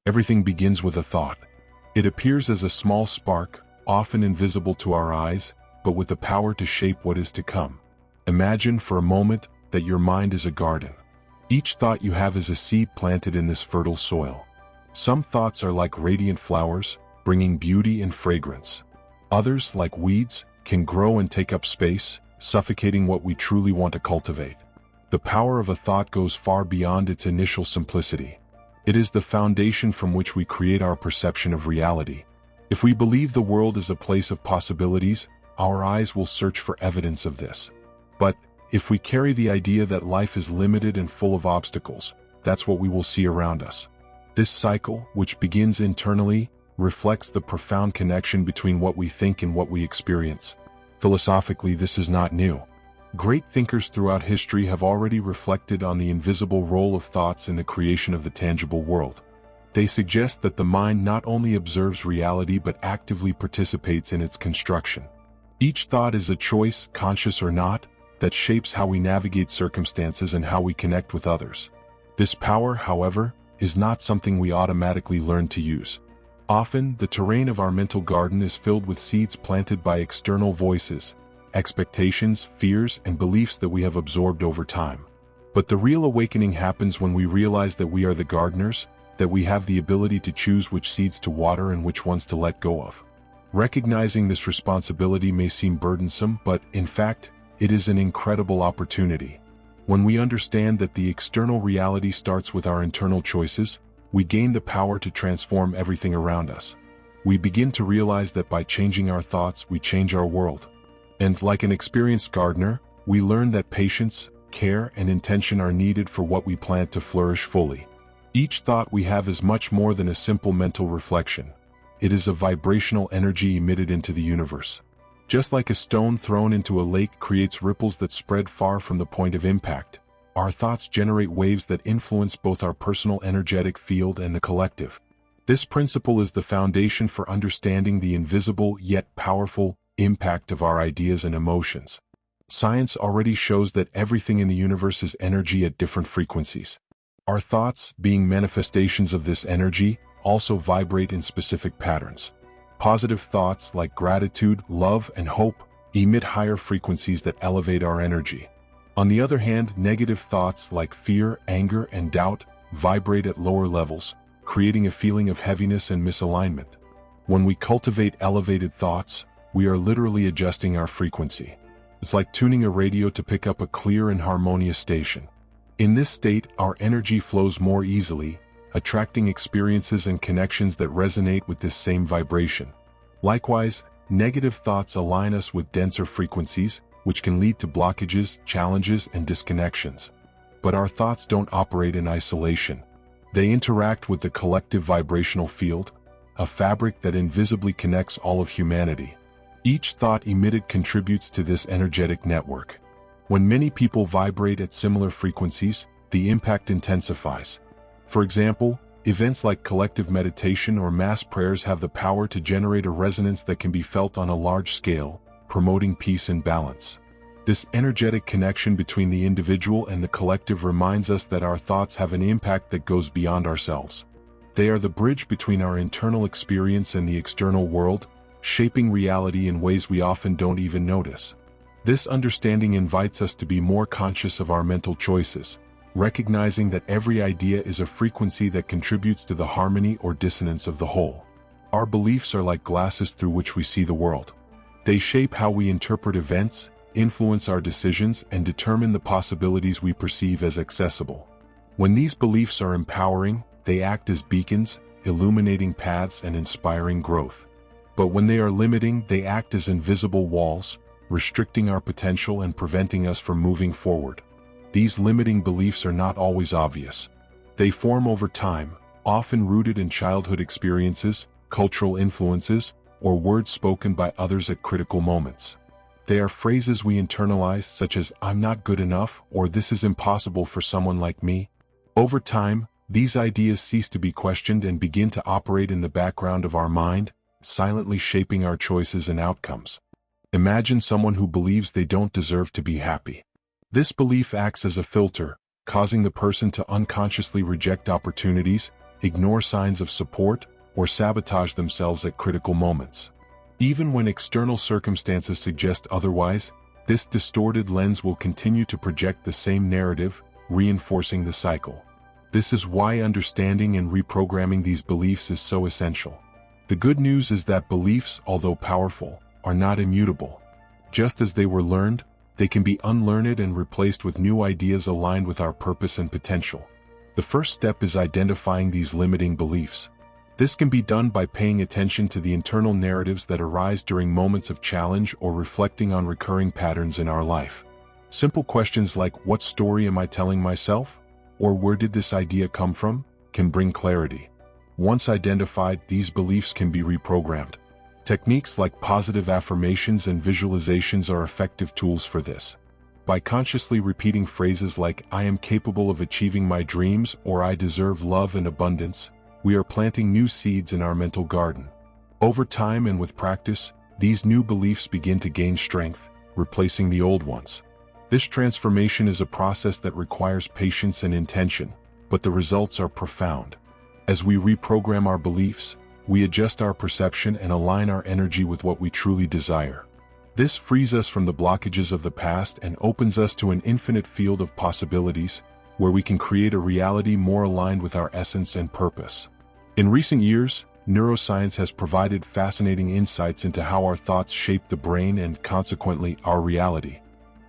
Everything begins with a thought. It appears as a small spark, often invisible to our eyes, but with the power to shape what is to come. Imagine for a moment that your mind is a garden. Each thought you have is a seed planted in this fertile soil. Some thoughts are like radiant flowers, bringing beauty and fragrance. Others, like weeds, can grow and take up space, suffocating what we truly want to cultivate. The power of a thought goes far beyond its initial simplicity. It is the foundation from which we create our perception of reality. If we believe the world is a place of possibilities, our eyes will search for evidence of this. But if we carry the idea that life is limited and full of obstacles, that's what we will see around us. This cycle, which begins internally, reflects the profound connection between what we think and what we experience. Philosophically, this is not new. Great thinkers throughout history have already reflected on the invisible role of thoughts in the creation of the tangible world. They suggest that the mind not only observes reality but actively participates in its construction. Each thought is a choice, conscious or not, that shapes how we navigate circumstances and how we connect with others. This power, however, is not something we automatically learn to use. Often, the terrain of our mental garden is filled with seeds planted by external voices, expectations, fears, and beliefs that we have absorbed over time. But the real awakening happens when we realize that we are the gardeners, that we have the ability to choose which seeds to water and which ones to let go of. Recognizing this responsibility may seem burdensome, but, in fact, it is an incredible opportunity. When we understand that the external reality starts with our internal choices, we gain the power to transform everything around us. We begin to realize that by changing our thoughts, we change our world. And like an experienced gardener, we learn that patience, care, and intention are needed for what we plant to flourish fully. Each thought we have is much more than a simple mental reflection. It is a vibrational energy emitted into the universe. Just like a stone thrown into a lake creates ripples that spread far from the point of impact, our thoughts generate waves that influence both our personal energetic field and the collective. This principle is the foundation for understanding the invisible yet powerful impact of our ideas and emotions. Science already shows that everything in the universe is energy at different frequencies. Our thoughts, being manifestations of this energy, also vibrate in specific patterns. Positive thoughts like gratitude, love, and hope emit higher frequencies that elevate our energy. On the other hand, negative thoughts like fear, anger, and doubt vibrate at lower levels, creating a feeling of heaviness and misalignment. When we cultivate elevated thoughts, we are literally adjusting our frequency. It's like tuning a radio to pick up a clear and harmonious station. In this state, our energy flows more easily, attracting experiences and connections that resonate with this same vibration. Likewise, negative thoughts align us with denser frequencies, which can lead to blockages, challenges, and disconnections. But our thoughts don't operate in isolation. They interact with the collective vibrational field, a fabric that invisibly connects all of humanity. Each thought emitted contributes to this energetic network. When many people vibrate at similar frequencies, the impact intensifies. For example, events like collective meditation or mass prayers have the power to generate a resonance that can be felt on a large scale, promoting peace and balance. This energetic connection between the individual and the collective reminds us that our thoughts have an impact that goes beyond ourselves. They are the bridge between our internal experience and the external world, shaping reality in ways we often don't even notice. This understanding invites us to be more conscious of our mental choices, recognizing that every idea is a frequency that contributes to the harmony or dissonance of the whole. Our beliefs are like glasses through which we see the world. They shape how we interpret events, influence our decisions, and determine the possibilities we perceive as accessible. When these beliefs are empowering, they act as beacons, illuminating paths and inspiring growth. But when they are limiting, they act as invisible walls, restricting our potential and preventing us from moving forward. These limiting beliefs are not always obvious. They form over time, often rooted in childhood experiences, cultural influences, or words spoken by others at critical moments. They are phrases we internalize, such as "I'm not good enough" or "this is impossible for someone like me." Over time, these ideas cease to be questioned and begin to operate in the background of our mind, silently shaping our choices and outcomes. Imagine someone who believes they don't deserve to be happy. This belief acts as a filter, causing the person to unconsciously reject opportunities, ignore signs of support, or sabotage themselves at critical moments. Even when external circumstances suggest otherwise, this distorted lens will continue to project the same narrative, reinforcing the cycle. This is why understanding and reprogramming these beliefs is so essential. The good news is that beliefs, although powerful, are not immutable. Just as they were learned, they can be unlearned and replaced with new ideas aligned with our purpose and potential. The first step is identifying these limiting beliefs. This can be done by paying attention to the internal narratives that arise during moments of challenge or reflecting on recurring patterns in our life. Simple questions like, what story am I telling myself? Or where did this idea come from? Can bring clarity. Once identified, these beliefs can be reprogrammed. Techniques like positive affirmations and visualizations are effective tools for this. By consciously repeating phrases like, I am capable of achieving my dreams, or I deserve love and abundance, we are planting new seeds in our mental garden. Over time and with practice, these new beliefs begin to gain strength, replacing the old ones. This transformation is a process that requires patience and intention, but the results are profound. As we reprogram our beliefs, we adjust our perception and align our energy with what we truly desire. This frees us from the blockages of the past and opens us to an infinite field of possibilities, where we can create a reality more aligned with our essence and purpose. In recent years, neuroscience has provided fascinating insights into how our thoughts shape the brain and, consequently, our reality.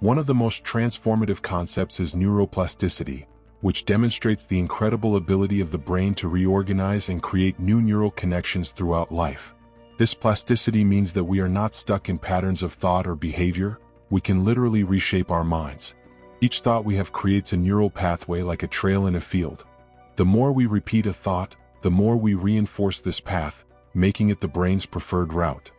One of the most transformative concepts is neuroplasticity, which demonstrates the incredible ability of the brain to reorganize and create new neural connections throughout life. This plasticity means that we are not stuck in patterns of thought or behavior. We can literally reshape our minds. Each thought we have creates a neural pathway like a trail in a field. The more we repeat a thought, the more we reinforce this path, making it the brain's preferred route.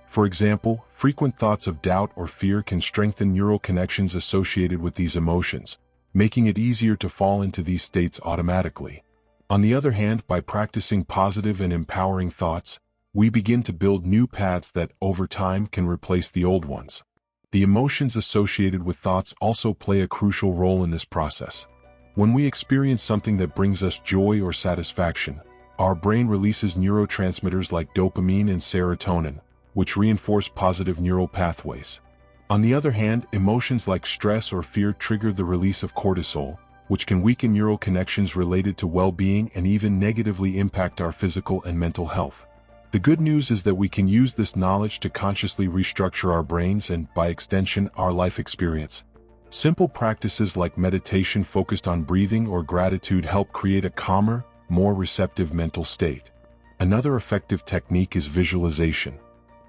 For example, frequent thoughts of doubt or fear can strengthen neural connections associated with these emotions, making it easier to fall into these states automatically. On the other hand, by practicing positive and empowering thoughts, we begin to build new paths that, over time, can replace the old ones. The emotions associated with thoughts also play a crucial role in this process. When we experience something that brings us joy or satisfaction, our brain releases neurotransmitters like dopamine and serotonin, which reinforce positive neural pathways. On the other hand, emotions like stress or fear trigger the release of cortisol, which can weaken neural connections related to well-being and even negatively impact our physical and mental health. The good news is that we can use this knowledge to consciously restructure our brains and, by extension, our life experience. Simple practices like meditation focused on breathing or gratitude help create a calmer, more receptive mental state. Another effective technique is visualization.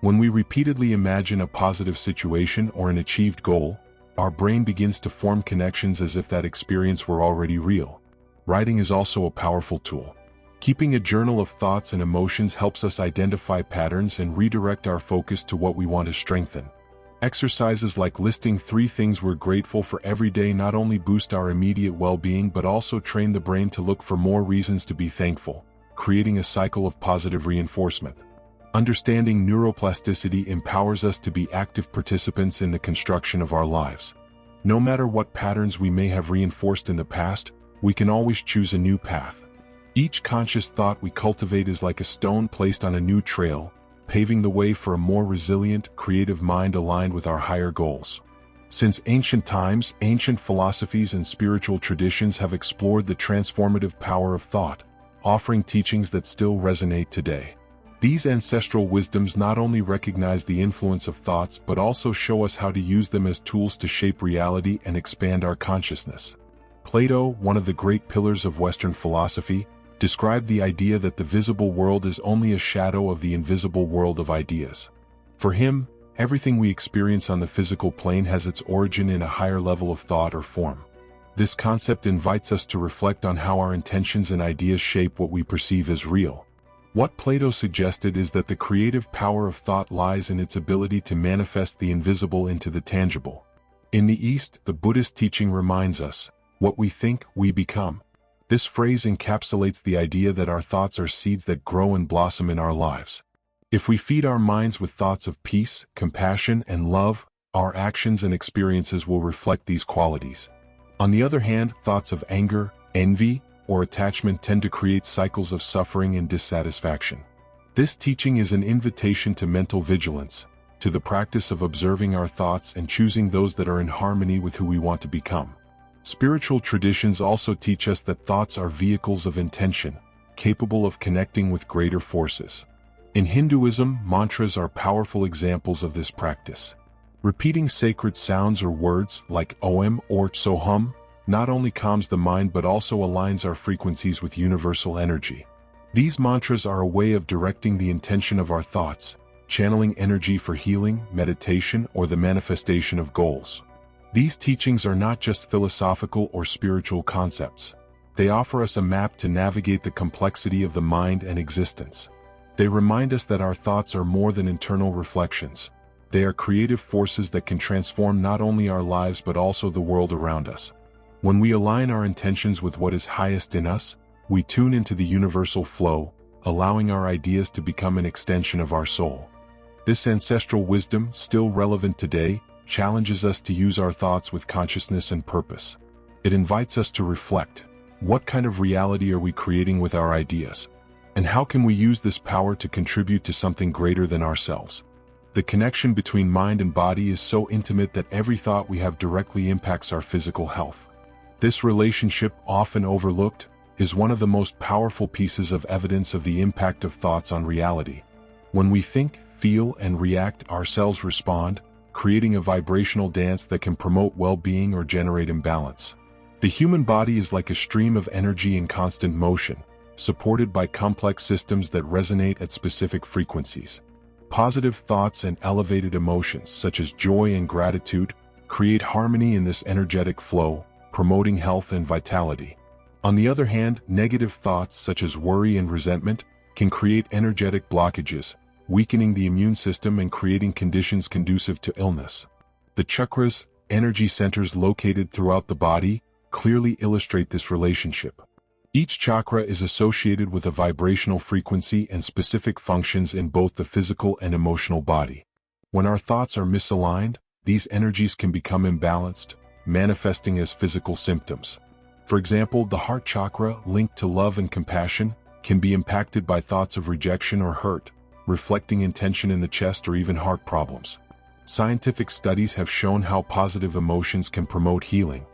When we repeatedly imagine a positive situation or an achieved goal, our brain begins to form connections as if that experience were already real. Writing is also a powerful tool. Keeping a journal of thoughts and emotions helps us identify patterns and redirect our focus to what we want to strengthen. Exercises like listing 3 things we're grateful for every day not only boost our immediate well-being but also train the brain to look for more reasons to be thankful, creating a cycle of positive reinforcement. Understanding neuroplasticity empowers us to be active participants in the construction of our lives. No matter what patterns we may have reinforced in the past, we can always choose a new path. Each conscious thought we cultivate is like a stone placed on a new trail, paving the way for a more resilient, creative mind aligned with our higher goals. Since ancient times, ancient philosophies and spiritual traditions have explored the transformative power of thought, offering teachings that still resonate today. These ancestral wisdoms not only recognize the influence of thoughts but also show us how to use them as tools to shape reality and expand our consciousness. Plato, one of the great pillars of Western philosophy, described the idea that the visible world is only a shadow of the invisible world of ideas. For him, everything we experience on the physical plane has its origin in a higher level of thought or form. This concept invites us to reflect on how our intentions and ideas shape what we perceive as real. What Plato suggested is that the creative power of thought lies in its ability to manifest the invisible into the tangible. In the East, the Buddhist teaching reminds us, what we think, we become. This phrase encapsulates the idea that our thoughts are seeds that grow and blossom in our lives. If we feed our minds with thoughts of peace, compassion, and love, our actions and experiences will reflect these qualities. On the other hand, thoughts of anger, envy, or attachment tend to create cycles of suffering and dissatisfaction. This teaching is an invitation to mental vigilance, to the practice of observing our thoughts and choosing those that are in harmony with who we want to become. Spiritual traditions also teach us that thoughts are vehicles of intention, capable of connecting with greater forces. In Hinduism, mantras are powerful examples of this practice. Repeating sacred sounds or words like Om or Soham not only calms the mind but also aligns our frequencies with universal energy. These mantras are a way of directing the intention of our thoughts, channeling energy for healing, meditation, or the manifestation of goals. These teachings are not just philosophical or spiritual concepts. They offer us a map to navigate the complexity of the mind and existence. They remind us that our thoughts are more than internal reflections. They are creative forces that can transform not only our lives but also the world around us. When we align our intentions with what is highest in us, we tune into the universal flow, allowing our ideas to become an extension of our soul. This ancestral wisdom, still relevant today, challenges us to use our thoughts with consciousness and purpose. It invites us to reflect. What kind of reality are we creating with our ideas? And how can we use this power to contribute to something greater than ourselves? The connection between mind and body is so intimate that every thought we have directly impacts our physical health. This relationship, often overlooked, is one of the most powerful pieces of evidence of the impact of thoughts on reality. When we think, feel, and react, our cells respond, creating a vibrational dance that can promote well-being or generate imbalance. The human body is like a stream of energy in constant motion, supported by complex systems that resonate at specific frequencies. Positive thoughts and elevated emotions, such as joy and gratitude, create harmony in this energetic flow, promoting health and vitality. On the other hand, negative thoughts, such as worry and resentment, can create energetic blockages, weakening the immune system and creating conditions conducive to illness. The chakras, energy centers located throughout the body, clearly illustrate this relationship. Each chakra is associated with a vibrational frequency and specific functions in both the physical and emotional body. When our thoughts are misaligned, these energies can become imbalanced, manifesting as physical symptoms. For example, the heart chakra, linked to love and compassion, can be impacted by thoughts of rejection or hurt, reflecting tension in the chest or even heart problems. Scientific studies have shown how positive emotions can promote healing.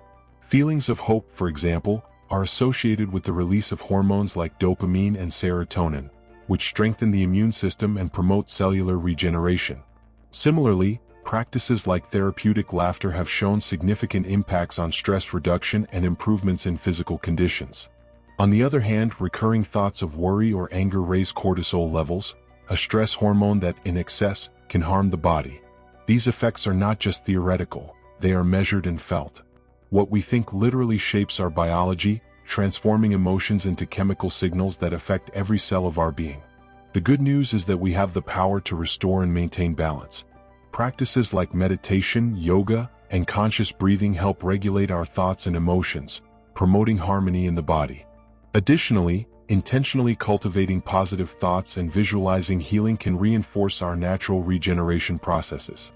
Feelings of hope, for example, are associated with the release of hormones like dopamine and serotonin, which strengthen the immune system and promote cellular regeneration. Similarly, practices like therapeutic laughter have shown significant impacts on stress reduction and improvements in physical conditions. On the other hand, recurring thoughts of worry or anger raise cortisol levels, a stress hormone that, in excess, can harm the body. These effects are not just theoretical, they are measured and felt. What we think literally shapes our biology, transforming emotions into chemical signals that affect every cell of our being. The good news is that we have the power to restore and maintain balance. Practices like meditation, yoga, and conscious breathing help regulate our thoughts and emotions, promoting harmony in the body. Additionally, intentionally cultivating positive thoughts and visualizing healing can reinforce our natural regeneration processes.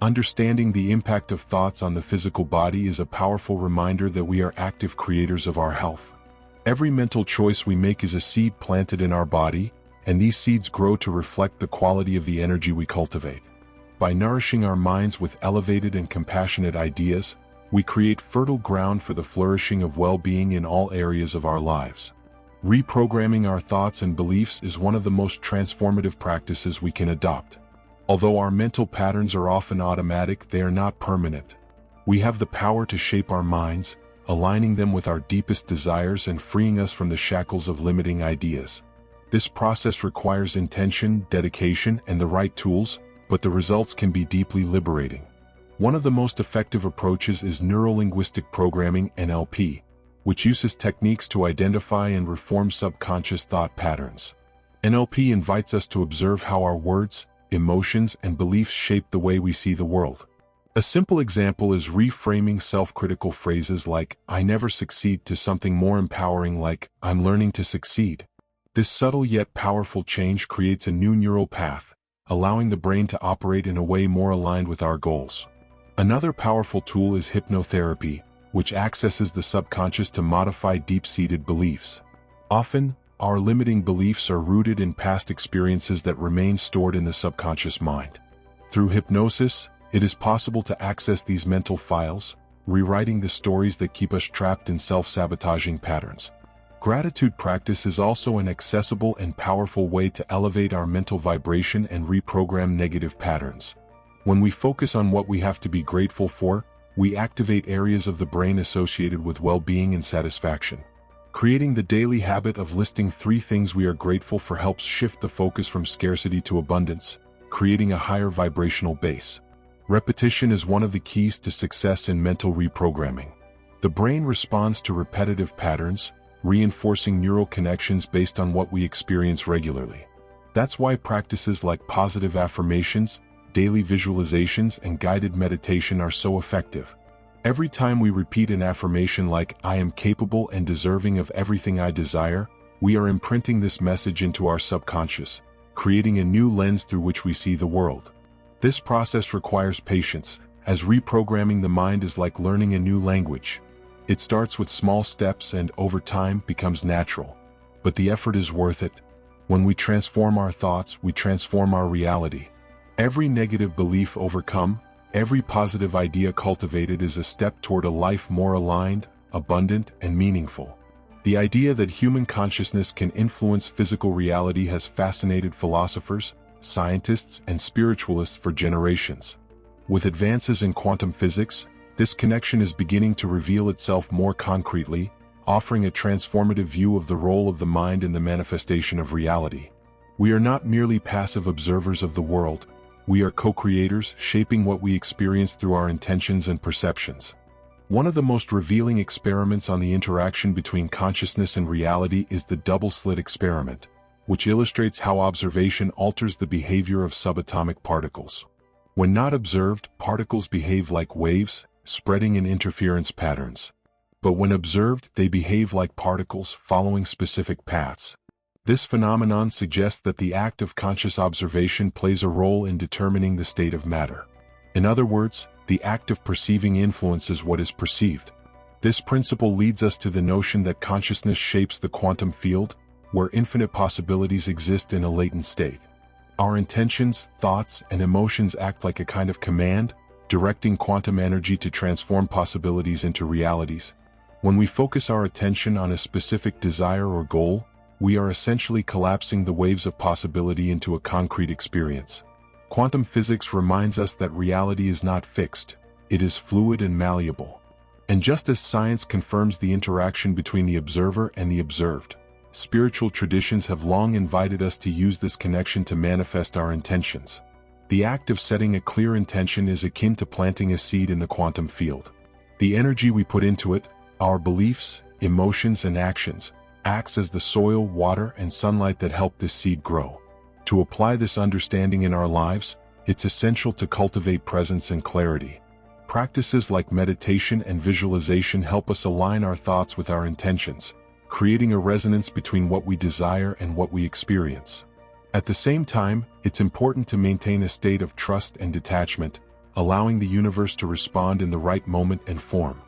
Understanding the impact of thoughts on the physical body is a powerful reminder that we are active creators of our health. Every mental choice we make is a seed planted in our body, and these seeds grow to reflect the quality of the energy we cultivate. By nourishing our minds with elevated and compassionate ideas, we create fertile ground for the flourishing of well-being in all areas of our lives. Reprogramming our thoughts and beliefs is one of the most transformative practices we can adopt. Although our mental patterns are often automatic, they are not permanent. We have the power to shape our minds, aligning them with our deepest desires and freeing us from the shackles of limiting ideas. This process requires intention, dedication, and the right tools, but the results can be deeply liberating. One of the most effective approaches is neuro-linguistic programming (NLP), which uses techniques to identify and reform subconscious thought patterns. NLP invites us to observe how our words, emotions, and beliefs shape the way we see the world. A simple example is reframing self-critical phrases like, "I never succeed," to something more empowering like, "I'm learning to succeed." This subtle yet powerful change creates a new neural path, allowing the brain to operate in a way more aligned with our goals. Another powerful tool is hypnotherapy, which accesses the subconscious to modify deep-seated beliefs. Often, our limiting beliefs are rooted in past experiences that remain stored in the subconscious mind. Through hypnosis, it is possible to access these mental files, rewriting the stories that keep us trapped in self-sabotaging patterns. Gratitude practice is also an accessible and powerful way to elevate our mental vibration and reprogram negative patterns. When we focus on what we have to be grateful for, we activate areas of the brain associated with well-being and satisfaction. Creating the daily habit of listing 3 things we are grateful for helps shift the focus from scarcity to abundance, creating a higher vibrational base. Repetition is one of the keys to success in mental reprogramming. The brain responds to repetitive patterns, reinforcing neural connections based on what we experience regularly. That's why practices like positive affirmations, daily visualizations, and guided meditation are so effective. Every time we repeat an affirmation like, "I am capable and deserving of everything I desire," we are imprinting this message into our subconscious, creating a new lens through which we see the world. This process requires patience, as reprogramming the mind is like learning a new language. It starts with small steps and, over time, becomes natural. But the effort is worth it. When we transform our thoughts, we transform our reality. Every negative belief overcome, every positive idea cultivated is a step toward a life more aligned, abundant, and meaningful. The idea that human consciousness can influence physical reality has fascinated philosophers, scientists, and spiritualists for generations. With advances in quantum physics, this connection is beginning to reveal itself more concretely, offering a transformative view of the role of the mind in the manifestation of reality. We are not merely passive observers of the world, we are co-creators, shaping what we experience through our intentions and perceptions. One of the most revealing experiments on the interaction between consciousness and reality is the double-slit experiment, which illustrates how observation alters the behavior of subatomic particles. When not observed, particles behave like waves, spreading in interference patterns. But when observed, they behave like particles, following specific paths. This phenomenon suggests that the act of conscious observation plays a role in determining the state of matter. In other words, the act of perceiving influences what is perceived. This principle leads us to the notion that consciousness shapes the quantum field, where infinite possibilities exist in a latent state. Our intentions, thoughts, and emotions act like a kind of command, directing quantum energy to transform possibilities into realities. When we focus our attention on a specific desire or goal, we are essentially collapsing the waves of possibility into a concrete experience. Quantum physics reminds us that reality is not fixed, it is fluid and malleable. And just as science confirms the interaction between the observer and the observed, spiritual traditions have long invited us to use this connection to manifest our intentions. The act of setting a clear intention is akin to planting a seed in the quantum field. The energy we put into it, our beliefs, emotions, and actions, acts as the soil, water, and sunlight that help this seed grow. To apply this understanding in our lives, it's essential to cultivate presence and clarity. Practices like meditation and visualization help us align our thoughts with our intentions, creating a resonance between what we desire and what we experience. At the same time, it's important to maintain a state of trust and detachment, allowing the universe to respond in the right moment and form.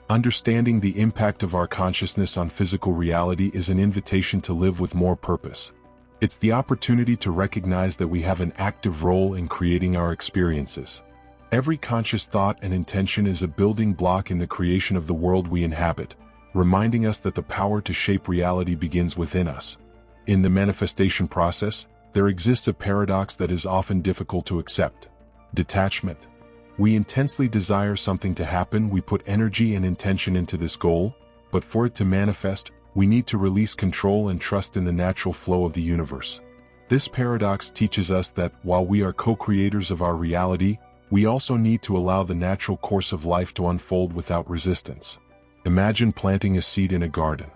Understanding the impact of our consciousness on physical reality is an invitation to live with more purpose. It's the opportunity to recognize that we have an active role in creating our experiences. Every conscious thought and intention is a building block in the creation of the world we inhabit, reminding us that the power to shape reality begins within us. In the manifestation process, there exists a paradox that is often difficult to accept: detachment. We intensely desire something to happen, we put energy and intention into this goal, but for it to manifest, we need to release control and trust in the natural flow of the universe. This paradox teaches us that, while we are co-creators of our reality, we also need to allow the natural course of life to unfold without resistance. Imagine planting a seed in a garden.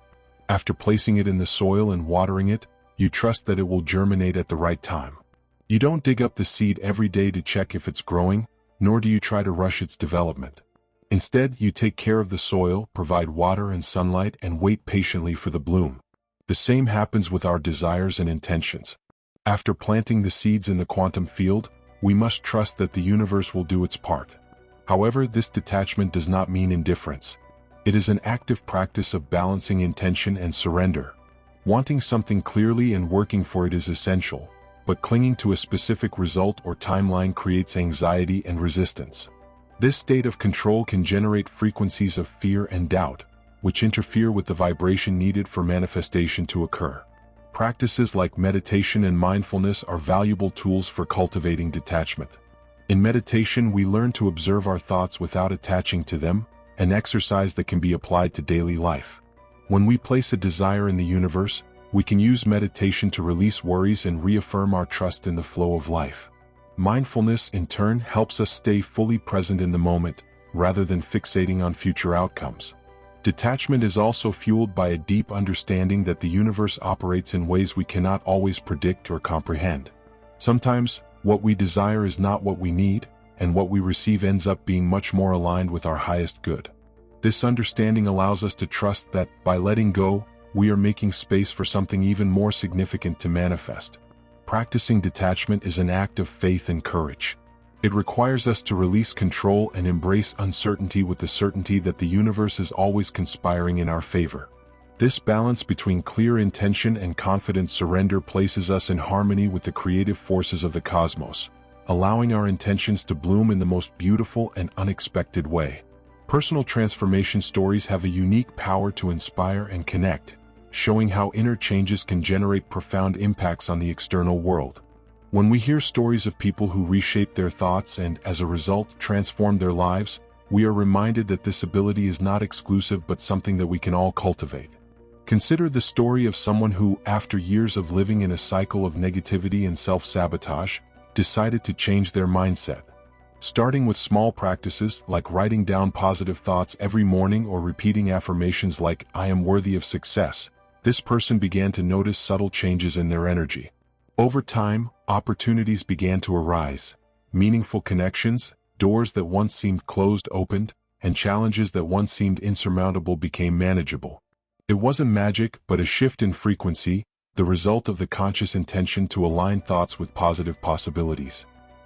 After placing it in the soil and watering it, you trust that it will germinate at the right time. You don't dig up the seed every day to check if it's growing, nor do you try to rush its development. Instead, you take care of the soil, provide water and sunlight, and wait patiently for the bloom. The same happens with our desires and intentions. After planting the seeds in the quantum field, we must trust that the universe will do its part. However, this detachment does not mean indifference. It is an active practice of balancing intention and surrender. Wanting something clearly and working for it is essential, but clinging to a specific result or timeline creates anxiety and resistance. This state of control can generate frequencies of fear and doubt, which interfere with the vibration needed for manifestation to occur. Practices like meditation and mindfulness are valuable tools for cultivating detachment. In meditation, we learn to observe our thoughts without attaching to them, an exercise that can be applied to daily life. When we place a desire in the universe, we can use meditation to release worries and reaffirm our trust in the flow of life. Mindfulness, in turn, helps us stay fully present in the moment, rather than fixating on future outcomes. Detachment is also fueled by a deep understanding that the universe operates in ways we cannot always predict or comprehend. Sometimes, what we desire is not what we need, and what we receive ends up being much more aligned with our highest good. This understanding allows us to trust that, by letting go, we are making space for something even more significant to manifest. Practicing detachment is an act of faith and courage. It requires us to release control and embrace uncertainty with the certainty that the universe is always conspiring in our favor. This balance between clear intention and confident surrender places us in harmony with the creative forces of the cosmos, allowing our intentions to bloom in the most beautiful and unexpected way. Personal transformation stories have a unique power to inspire and connect, showing how inner changes can generate profound impacts on the external world. When we hear stories of people who reshaped their thoughts and, as a result, transformed their lives, we are reminded that this ability is not exclusive but something that we can all cultivate. Consider the story of someone who, after years of living in a cycle of negativity and self-sabotage, decided to change their mindset. Starting with small practices like writing down positive thoughts every morning or repeating affirmations like, "I am worthy of success," this person began to notice subtle changes in their energy. Over time, opportunities began to arise. Meaningful connections, doors that once seemed closed opened, and challenges that once seemed insurmountable became manageable. It wasn't magic, but a shift in frequency, the result of the conscious intention to align thoughts with positive possibilities.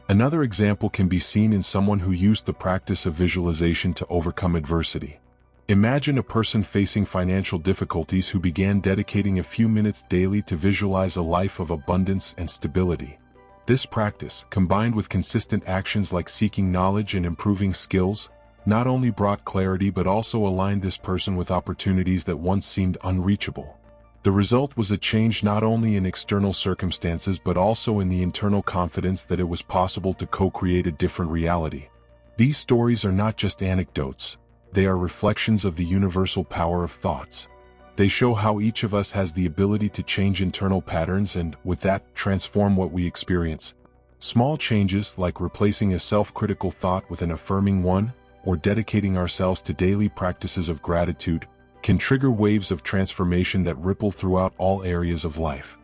Another example can be seen in someone who used the practice of visualization to overcome adversity. Imagine a person facing financial difficulties who began dedicating a few minutes daily to visualize a life of abundance and stability. This practice, combined with consistent actions like seeking knowledge and improving skills, not only brought clarity but also aligned this person with opportunities that once seemed unreachable. The result was a change not only in external circumstances but also in the internal confidence that it was possible to co-create a different reality. These stories are not just anecdotes. They are reflections of the universal power of thoughts. They show how each of us has the ability to change internal patterns and, with that, transform what we experience. Small changes like replacing a self-critical thought with an affirming one, or dedicating ourselves to daily practices of gratitude, can trigger waves of transformation that ripple throughout all areas of life.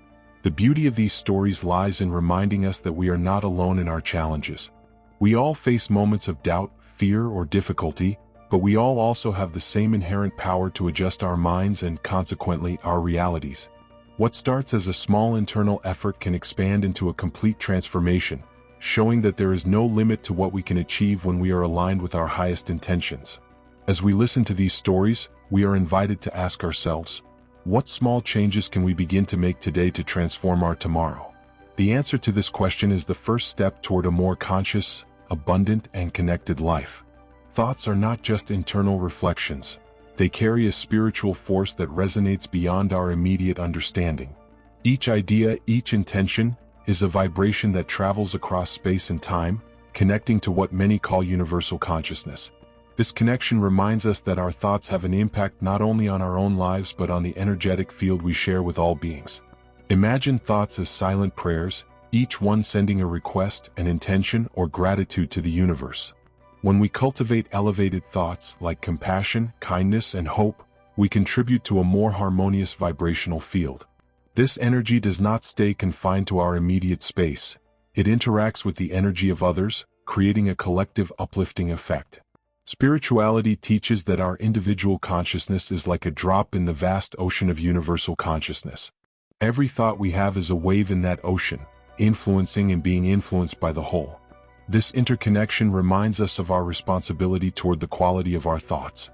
The beauty of these stories lies in reminding us that we are not alone in our challenges. We all face moments of doubt, fear, or difficulty, but we all also have the same inherent power to adjust our minds and, consequently, our realities. What starts as a small internal effort can expand into a complete transformation, showing that there is no limit to what we can achieve when we are aligned with our highest intentions. As we listen to these stories, we are invited to ask ourselves, what small changes can we begin to make today to transform our tomorrow? The answer to this question is the first step toward a more conscious, abundant, and connected life. Thoughts are not just internal reflections. They carry a spiritual force that resonates beyond our immediate understanding. Each idea, each intention, is a vibration that travels across space and time, connecting to what many call universal consciousness. This connection reminds us that our thoughts have an impact not only on our own lives but on the energetic field we share with all beings. Imagine thoughts as silent prayers, each one sending a request, an intention, or gratitude to the universe. When we cultivate elevated thoughts like compassion, kindness, and hope, we contribute to a more harmonious vibrational field. This energy does not stay confined to our immediate space. It interacts with the energy of others, creating a collective uplifting effect. Spirituality teaches that our individual consciousness is like a drop in the vast ocean of universal consciousness. Every thought we have is a wave in that ocean, influencing and being influenced by the whole. This interconnection reminds us of our responsibility toward the quality of our thoughts.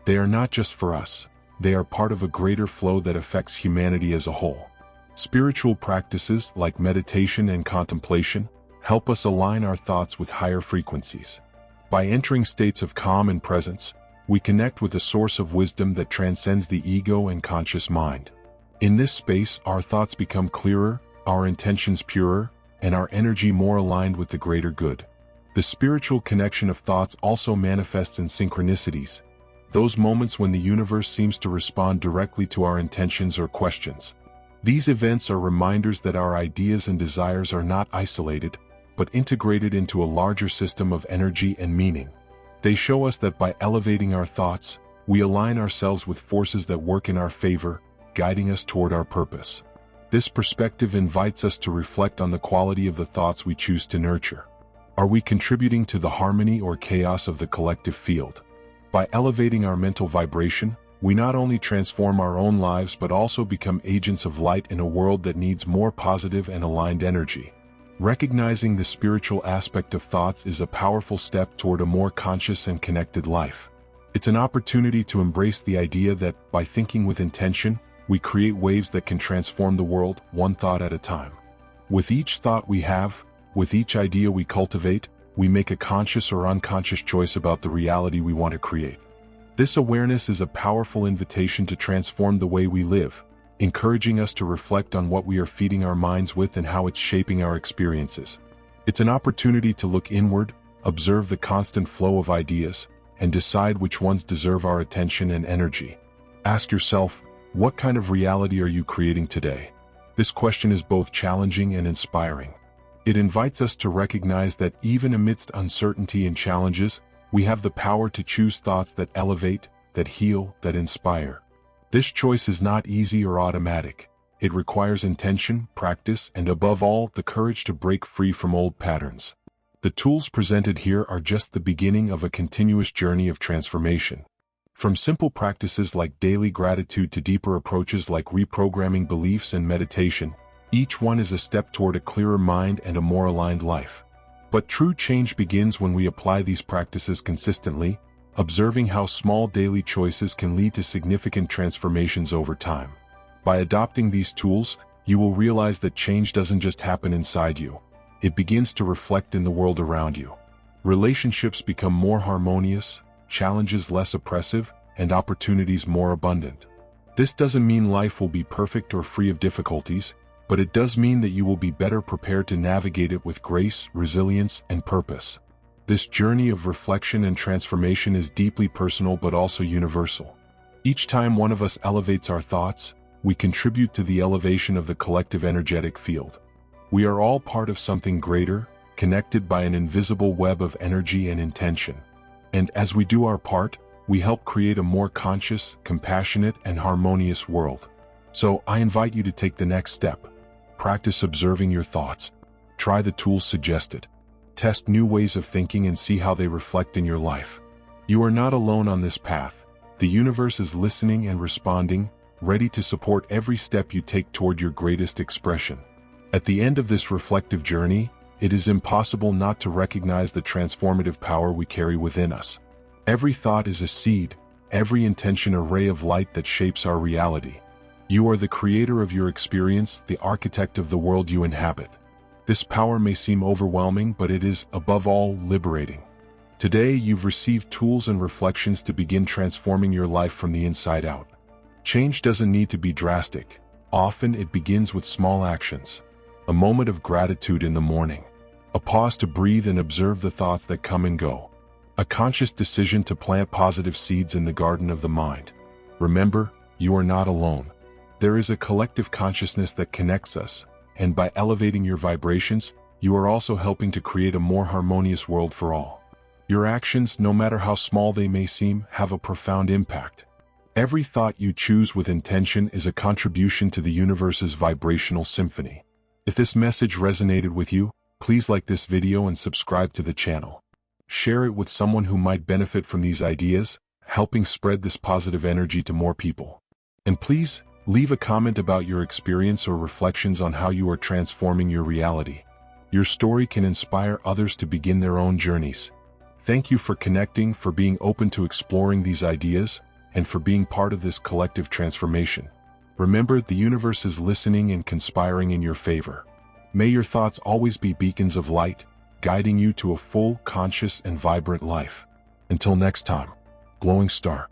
They are not just for us. They are part of a greater flow that affects humanity as a whole. Spiritual practices like meditation and contemplation help us align our thoughts with higher frequencies. By entering states of calm and presence, we connect with a source of wisdom that transcends the ego and conscious mind. In this space, our thoughts become clearer, our intentions purer, and our energy more aligned with the greater good. The spiritual connection of thoughts also manifests in synchronicities, those moments when the universe seems to respond directly to our intentions or questions. These events are reminders that our ideas and desires are not isolated, but integrated into a larger system of energy and meaning. They show us that by elevating our thoughts, we align ourselves with forces that work in our favor, guiding us toward our purpose. This perspective invites us to reflect on the quality of the thoughts we choose to nurture. Are we contributing to the harmony or chaos of the collective field? By elevating our mental vibration, we not only transform our own lives but also become agents of light in a world that needs more positive and aligned energy. Recognizing the spiritual aspect of thoughts is a powerful step toward a more conscious and connected life. It's an opportunity to embrace the idea that, by thinking with intention, we create waves that can transform the world, one thought at a time. With each thought we have, with each idea we cultivate, we make a conscious or unconscious choice about the reality we want to create. This awareness is a powerful invitation to transform the way we live, encouraging us to reflect on what we are feeding our minds with and how it's shaping our experiences. It's an opportunity to look inward, observe the constant flow of ideas, and decide which ones deserve our attention and energy. Ask yourself, what kind of reality are you creating today? This question is both challenging and inspiring. It invites us to recognize that even amidst uncertainty and challenges, we have the power to choose thoughts that elevate, that heal, that inspire. This choice is not easy or automatic. It requires intention, practice, and above all, the courage to break free from old patterns. The tools presented here are just the beginning of a continuous journey of transformation. From simple practices like daily gratitude to deeper approaches like reprogramming beliefs and meditation, each one is a step toward a clearer mind and a more aligned life. But true change begins when we apply these practices consistently, observing how small daily choices can lead to significant transformations over time. By adopting these tools, you will realize that change doesn't just happen inside you. It begins to reflect in the world around you. Relationships become more harmonious, challenges less oppressive, and opportunities more abundant. This doesn't mean life will be perfect or free of difficulties, but it does mean that you will be better prepared to navigate it with grace, resilience, and purpose. This journey of reflection and transformation is deeply personal but also universal. Each time one of us elevates our thoughts, we contribute to the elevation of the collective energetic field. We are all part of something greater, connected by an invisible web of energy and intention. And as we do our part, we help create a more conscious, compassionate, and harmonious world. So I invite you to take the next step. Practice observing your thoughts. Try the tools suggested. Test new ways of thinking and see how they reflect in your life. You are not alone on this path. The universe is listening and responding, ready to support every step you take toward your greatest expression. At the end of this reflective journey, it is impossible not to recognize the transformative power we carry within us. Every thought is a seed, every intention a ray of light that shapes our reality. You are the creator of your experience, the architect of the world you inhabit. This power may seem overwhelming, but it is, above all, liberating. Today, you've received tools and reflections to begin transforming your life from the inside out. Change doesn't need to be drastic. Often it begins with small actions. A moment of gratitude in the morning. A pause to breathe and observe the thoughts that come and go. A conscious decision to plant positive seeds in the garden of the mind. Remember, you are not alone. There is a collective consciousness that connects us, and by elevating your vibrations, you are also helping to create a more harmonious world for all. Your actions, no matter how small they may seem, have a profound impact. Every thought you choose with intention is a contribution to the universe's vibrational symphony. If this message resonated with you, please like this video and subscribe to the channel. Share it with someone who might benefit from these ideas, helping spread this positive energy to more people. And please, leave a comment about your experience or reflections on how you are transforming your reality. Your story can inspire others to begin their own journeys. Thank you for connecting, for being open to exploring these ideas, and for being part of this collective transformation. Remember, the universe is listening and conspiring in your favor. May your thoughts always be beacons of light, guiding you to a full, conscious, and vibrant life. Until next time, glowing star.